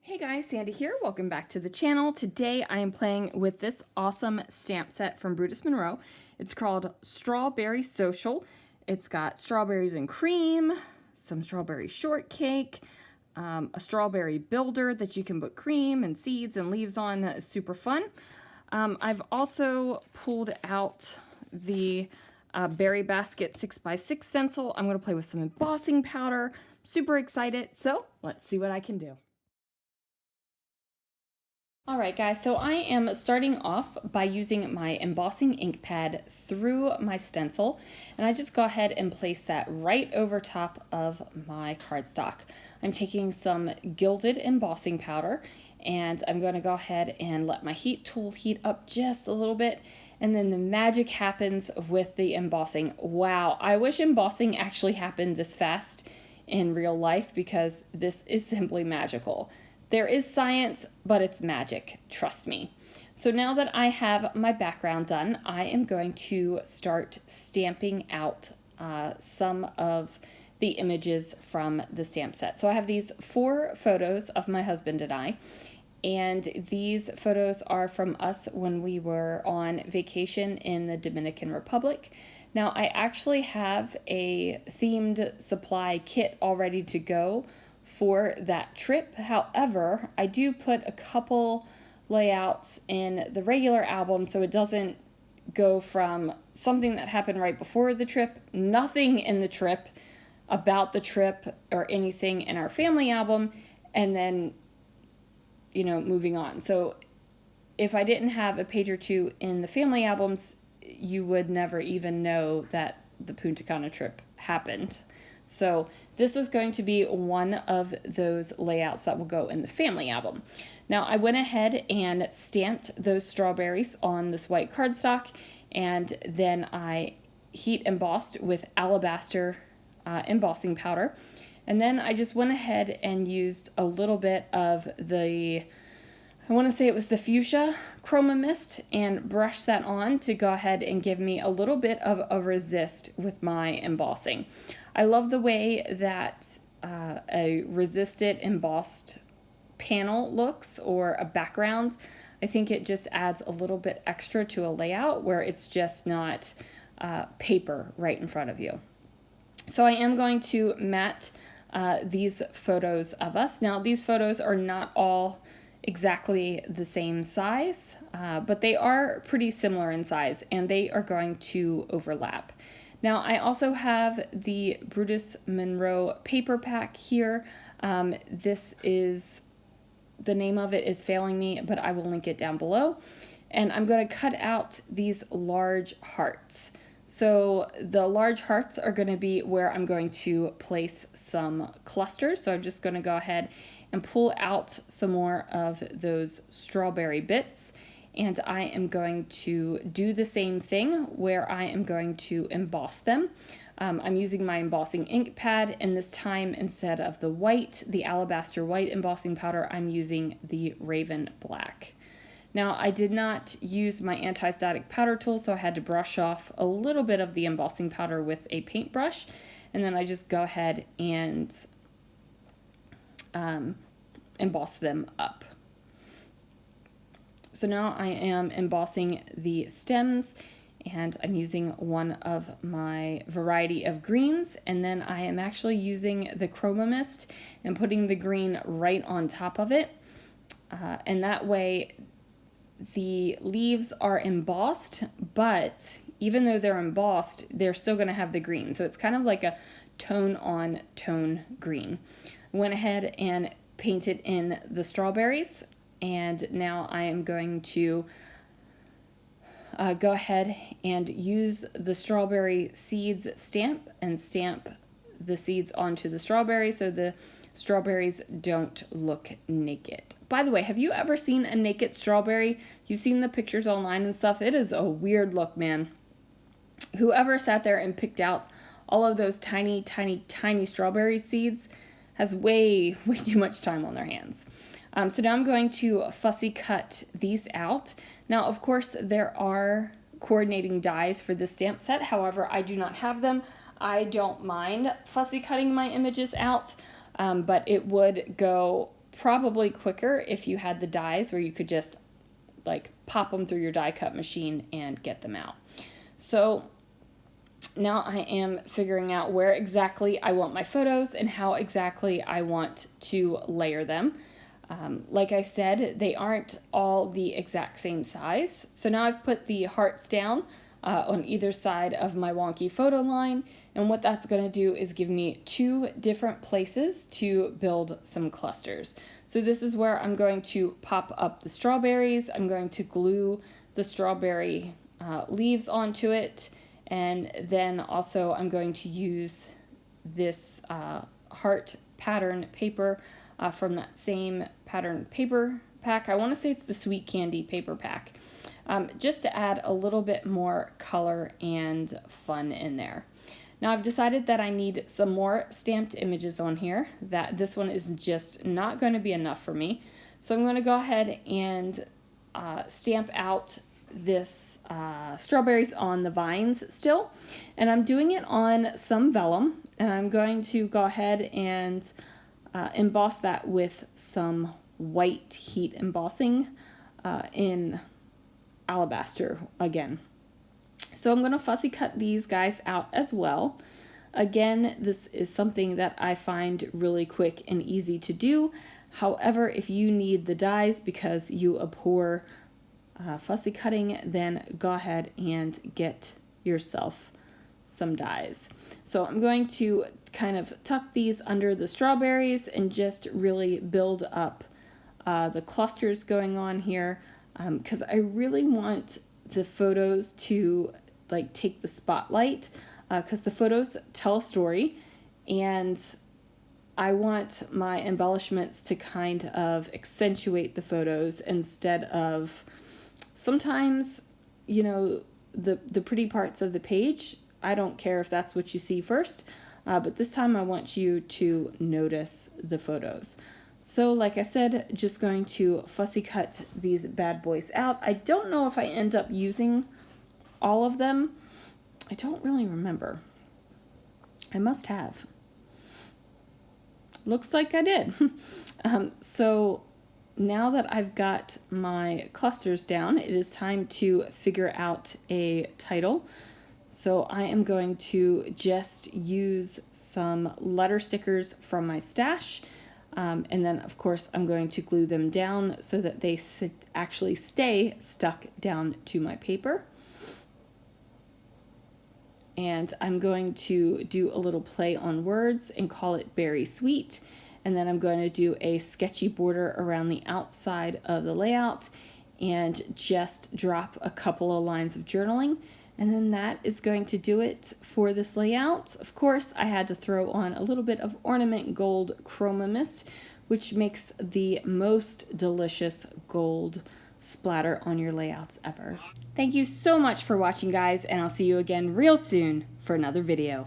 Hey guys, Sandy here. Welcome back to the channel. Today I am playing with this awesome stamp set from Brutus Monroe. It's called Strawberry Social. It's got strawberries and cream, some strawberry shortcake, a strawberry builder that you can put cream and seeds and leaves on. That is super fun. I've also pulled out the Berry Basket 6x6 stencil. I'm going to play with some embossing powder. Super excited. So let's see what I can do. Alright guys, so I am starting off by using my embossing ink pad through my stencil, and I just go ahead and place that right over top of my cardstock. I'm taking some gilded embossing powder, and I'm going to go ahead and let my heat tool heat up just a little bit, and then the magic happens with the embossing. Wow, I wish embossing actually happened this fast in real life, because this is simply magical. There is science, but it's magic, trust me. So now that I have my background done, I am going to start stamping out some of the images from the stamp set. So I have these 4 photos of my husband and I, and these photos are from us when we were on vacation in the Dominican Republic. Now I actually have a themed supply kit all ready to go for that trip. However, I do put a couple layouts in the regular album so it doesn't go from something that happened right before the trip, nothing in the trip, about the trip or anything in our family album, and then, you know, moving on. So if I didn't have a page or two in the family albums, you would never even know that the Punta Cana trip happened. So this is going to be one of those layouts that will go in the family album. Now I went ahead and stamped those strawberries on this white cardstock, and then I heat embossed with alabaster embossing powder. And then I just went ahead and used a little bit of the, I want to say it was the fuchsia Chroma mist, and brushed that on to go ahead and give me a little bit of a resist with my embossing. I love the way that a resisted embossed panel looks, or a background. I think it just adds a little bit extra to a layout where it's just not paper right in front of you. So I am going to matte these photos of us. Now these photos are not all exactly the same size, but they are pretty similar in size, and they are going to overlap. Now I also have the Brutus Monroe paper pack here. This is, the name of it is failing me, but I will link it down below. And I'm going to cut out these large hearts. So the large hearts are going to be where I'm going to place some clusters. So I'm just going to go ahead and pull out some more of those strawberry bits. And I am going to do the same thing where I am going to emboss them. I'm using my embossing ink pad, and this time instead of the white, the alabaster white embossing powder, I'm using the Raven Black. Now I did not use my anti-static powder tool, so I had to brush off a little bit of the embossing powder with a paintbrush, and then I just go ahead and emboss them up. So now I am embossing the stems, and I'm using one of my variety of greens, and then I am actually using the Chroma mist and putting the green right on top of it, and that way the leaves are embossed, but even though they're embossed, they're still going to have the green, so it's kind of like a tone on tone green. I went ahead and painted in the strawberries, and now I am going to go ahead and use the strawberry seeds stamp and stamp the seeds onto the strawberry so the strawberries don't look naked. By the way, have you ever seen a naked strawberry? You've seen the pictures online and stuff. It is a weird look, man. Whoever sat there and picked out all of those tiny, tiny, tiny strawberry seeds has way too much time on their hands. So now I'm going to fussy cut these out. Now, of course, there are coordinating dies for this stamp set. However, I do not have them. I don't mind fussy cutting my images out, but it would go probably quicker if you had the dies where you could just like pop them through your die cut machine and get them out. So now I am figuring out where exactly I want my photos and how exactly I want to layer them. Like I said, they aren't all the exact same size. So now I've put the hearts down on either side of my wonky photo line, and what that's going to do is give me two different places to build some clusters. So this is where I'm going to pop up the strawberries. I'm going to glue the strawberry leaves onto it, and then also I'm going to use this heart pattern paper from that same pattern paper pack. I want to say it's the Sweet Candy paper pack, just to add a little bit more color and fun in there. Now I've decided that I need some more stamped images on here, that this one is just not going to be enough for me. So I'm going to go ahead and stamp out this strawberries on the vines still, and I'm doing it on some vellum, and I'm going to go ahead and emboss that with some white heat embossing in alabaster again. So I'm going to fussy cut these guys out as well. Again, this is something that I find really quick and easy to do. However, if you need the dies because you abhor fussy cutting, then go ahead and get yourself some dies. So I'm going to kind of tuck these under the strawberries and just really build up the clusters going on here, because I really want the photos to like take the spotlight, because the photos tell a story, and I want my embellishments to kind of accentuate the photos instead of sometimes, you know, the pretty parts of the page. I don't care if that's what you see first, but this time I want you to notice the photos. So like I said, just going to fussy cut these bad boys out. I don't know if I end up using all of them. I don't really remember. I must have. Looks like I did. So now that I've got my clusters down, it is time to figure out a title. So I am going to just use some letter stickers from my stash. And then, of course, I'm going to glue them down so that they actually stay stuck down to my paper. And I'm going to do a little play on words and call it Berry Sweet. And then I'm going to do a sketchy border around the outside of the layout and just drop a couple of lines of journaling. And then that is going to do it for this layout. Of course, I had to throw on a little bit of Ornament Gold Chroma Mist, which makes the most delicious gold splatter on your layouts ever. Thank you so much for watching, guys, and I'll see you again real soon for another video.